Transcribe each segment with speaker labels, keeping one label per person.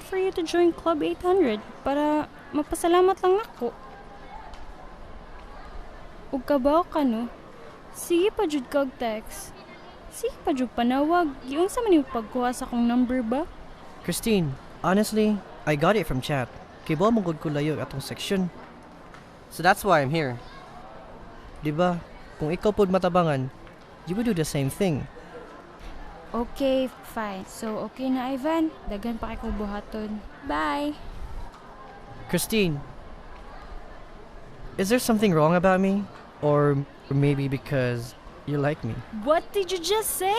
Speaker 1: for you to join Club 800 para mapasalamat lang nako. Ug kabaw ka no? Sige pa jud kag text. Sige pa jud panawag. Giunsa man yung pagkuha sa akong number ba?
Speaker 2: Christine, honestly, I got it from chat. Kay ba mong ko layo atong section. So that's why I'm here. Diba, kung ikaw pod matabangan, you would do the same thing.
Speaker 1: Okay, fine. So, okay na, Ivan. Dagan pa kay ko buhaton. Bye!
Speaker 2: Christine, is there something wrong about me? Or maybe because you like me?
Speaker 1: What did you just say?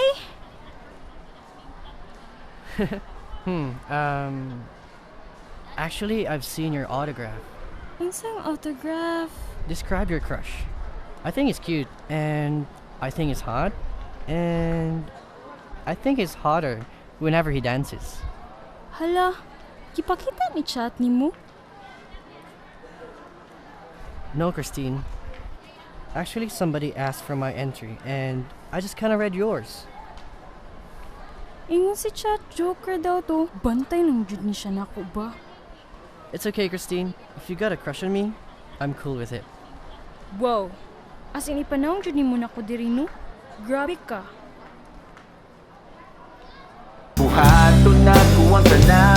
Speaker 2: Actually, I've seen your autograph.
Speaker 1: Unsang autograph?
Speaker 2: Describe your crush. I think it's cute, and I think it's hot, and I think it's hotter whenever he dances.
Speaker 1: Hala, gipakita ni chat ni mo?
Speaker 2: No, Christine. Actually, somebody asked for my entry, and I just kind of read yours.
Speaker 1: Ingon si chat, joker daw to. Bantay lang jud ni siya nako ba?
Speaker 2: It's okay, Christine. If you got a crush on me, I'm cool with it.
Speaker 1: Wow! As in ipanahon jud ni mo nako diri no? Grabe ka!
Speaker 3: Buhaton na ko ang tanan